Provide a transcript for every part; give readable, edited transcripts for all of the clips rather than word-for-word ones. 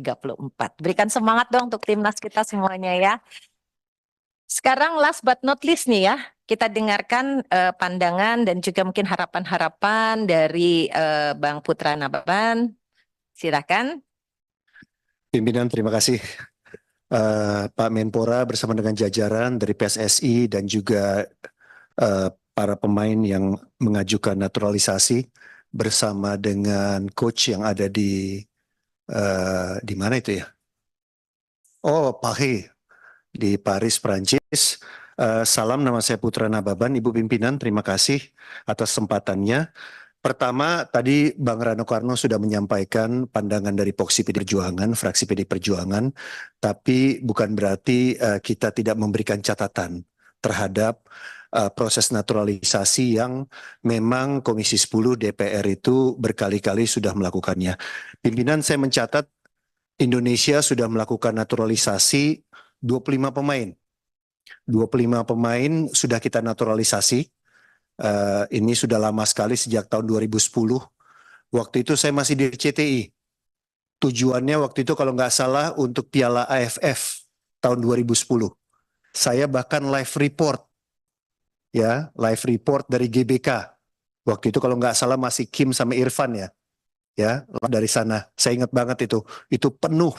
2034. Berikan semangat dong untuk timnas kita semuanya ya. Sekarang last but not least nih ya, kita dengarkan pandangan dan juga mungkin harapan-harapan dari Bang Putra Nababan. Silakan. Pimpinan, terima kasih. Pak Menpora bersama dengan jajaran dari PSSI dan juga para pemain yang mengajukan naturalisasi bersama dengan coach yang ada di mana itu ya? Oh, Paris di Paris, Prancis. Salam, nama saya Putra Nababan. Ibu Pimpinan, terima kasih atas kesempatannya. Pertama, tadi Bang Rano Karno sudah menyampaikan pandangan dari Poksi PD Perjuangan, fraksi PD Perjuangan, tapi bukan berarti kita tidak memberikan catatan terhadap proses naturalisasi yang memang Komisi 10 DPR itu berkali-kali sudah melakukannya. Pimpinan, saya mencatat Indonesia sudah melakukan naturalisasi 25 pemain. 25 pemain sudah kita naturalisasi. Ini sudah lama sekali sejak tahun 2010. Waktu itu saya masih di RCTI. Tujuannya waktu itu kalau nggak salah untuk Piala AFF tahun 2010. Saya bahkan live report dari GBK. Waktu itu kalau nggak salah masih Kim sama Irfan ya dari sana. Saya ingat banget itu penuh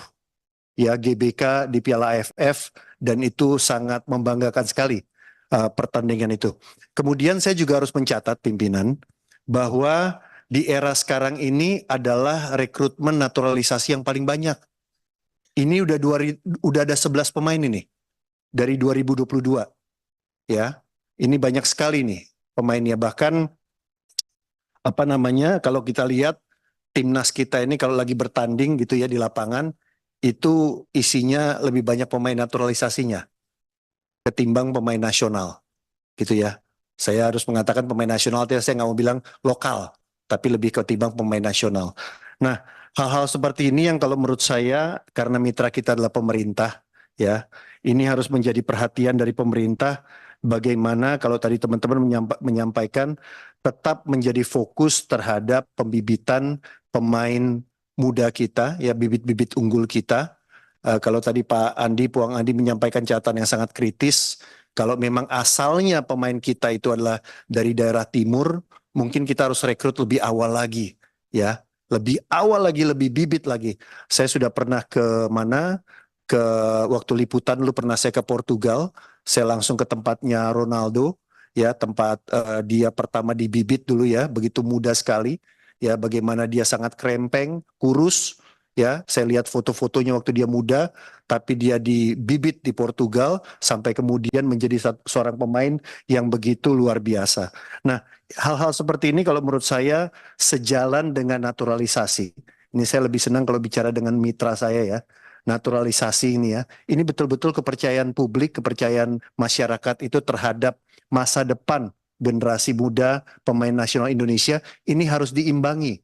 ya GBK di Piala AFF dan itu sangat membanggakan sekali. Pertandingan itu. Kemudian saya juga harus mencatat pimpinan bahwa di era sekarang ini adalah rekrutmen naturalisasi yang paling banyak. Ini udah ada 11 pemain ini dari 2022 ya. Ini banyak sekali nih pemainnya, bahkan kalau kita lihat timnas kita ini kalau lagi bertanding gitu ya di lapangan itu isinya lebih banyak pemain naturalisasinya ketimbang pemain nasional, gitu ya. Saya harus mengatakan pemain nasional, saya nggak mau bilang lokal, tapi lebih ketimbang pemain nasional. Nah, hal-hal seperti ini yang kalau menurut saya, karena mitra kita adalah pemerintah, ya, ini harus menjadi perhatian dari pemerintah, bagaimana kalau tadi teman-teman menyampaikan, tetap menjadi fokus terhadap pembibitan pemain muda kita, ya bibit-bibit unggul kita. Kalau tadi Pak Andi, Puang Andi menyampaikan catatan yang sangat kritis, kalau memang asalnya pemain kita itu adalah dari daerah timur, mungkin kita harus rekrut lebih awal lagi, ya, lebih awal lagi, lebih bibit lagi. Saya sudah pernah ke mana, ke waktu liputan dulu pernah saya ke Portugal, saya langsung ke tempatnya Ronaldo, ya tempat dia pertama dibibit dulu ya, begitu muda sekali, ya bagaimana dia sangat krempeng, kurus. Ya, saya lihat foto-fotonya waktu dia muda, tapi dia dibibit di Portugal sampai kemudian menjadi seorang pemain yang begitu luar biasa. Nah, hal-hal seperti ini kalau menurut saya sejalan dengan naturalisasi. Ini saya lebih senang kalau bicara dengan mitra saya ya. Naturalisasi ini ya. Ini betul-betul kepercayaan publik, kepercayaan masyarakat itu terhadap masa depan generasi muda pemain nasional Indonesia ini harus diimbangi.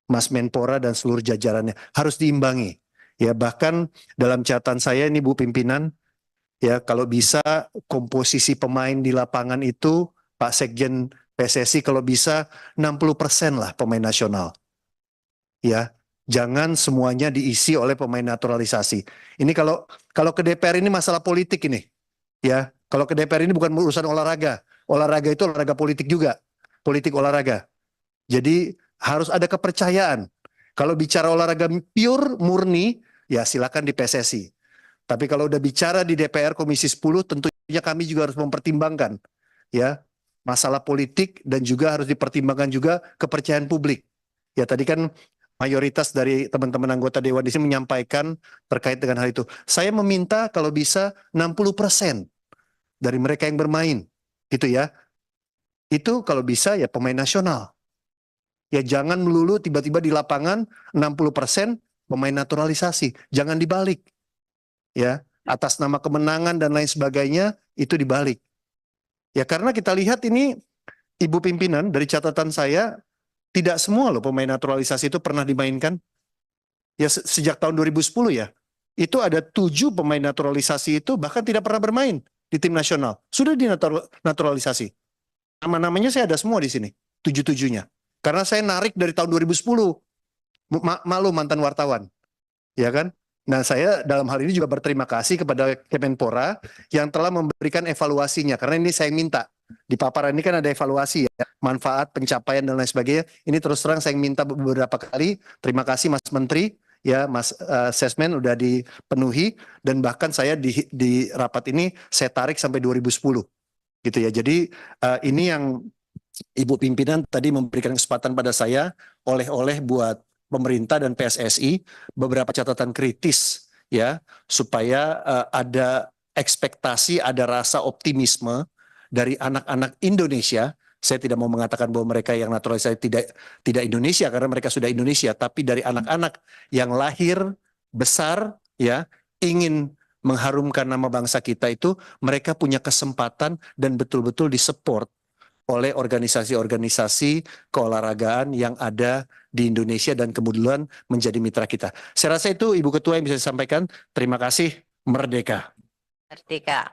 Mas Menpora dan seluruh jajarannya harus diimbangi. Ya, bahkan dalam catatan saya ini Bu Pimpinan, ya kalau bisa komposisi pemain di lapangan itu Pak Sekjen PSSI kalau bisa 60% lah pemain nasional. Ya, jangan semuanya diisi oleh pemain naturalisasi. Ini kalau ke DPR ini masalah politik ini. Ya, kalau ke DPR ini bukan urusan olahraga. Olahraga itu olahraga politik juga. Politik olahraga. Jadi harus ada kepercayaan. Kalau bicara olahraga pure, murni, ya silakan di PSSI. Tapi kalau udah bicara di DPR Komisi 10, tentunya kami juga harus mempertimbangkan ya masalah politik dan juga harus dipertimbangkan juga kepercayaan publik. Ya tadi kan mayoritas dari teman-teman anggota Dewan di sini menyampaikan terkait dengan hal itu. Saya meminta kalau bisa 60% dari mereka yang bermain, gitu ya. Itu kalau bisa ya pemain nasional. Ya jangan melulu tiba-tiba di lapangan 60% pemain naturalisasi. Jangan dibalik. Ya, atas nama kemenangan dan lain sebagainya itu dibalik. Ya karena kita lihat ini Ibu Pimpinan dari catatan saya tidak semua loh pemain naturalisasi itu pernah dimainkan. Ya sejak tahun 2010 ya. Itu ada 7 pemain naturalisasi itu bahkan tidak pernah bermain di tim nasional. Sudah dinaturalisasi. Nama-namanya saya ada semua di sini. 7-7-nya. Karena saya narik dari tahun 2010. Malu mantan wartawan. ya kan? Nah, saya dalam hal ini juga berterima kasih kepada Kemenpora yang telah memberikan evaluasinya, karena ini saya minta. Di paparan ini kan ada evaluasi ya, manfaat, pencapaian, dan lain sebagainya. Ini terus terang saya minta beberapa kali, terima kasih Mas Menteri, ya Mas Sesmen udah dipenuhi, dan bahkan saya di rapat ini saya tarik sampai 2010. Gitu ya, jadi ini yang Ibu pimpinan tadi memberikan kesempatan pada saya oleh-oleh buat pemerintah dan PSSI beberapa catatan kritis ya supaya ada ekspektasi, ada rasa optimisme dari anak-anak Indonesia. Saya tidak mau mengatakan bahwa mereka yang naturalisasi tidak Indonesia karena mereka sudah Indonesia, tapi dari anak-anak yang lahir besar ya ingin mengharumkan nama bangsa kita itu mereka punya kesempatan dan betul-betul disupport oleh organisasi-organisasi keolahragaan yang ada di Indonesia dan kemudian menjadi mitra kita. Saya rasa itu Ibu Ketua yang bisa disampaikan. Terima kasih. Merdeka. Merdeka.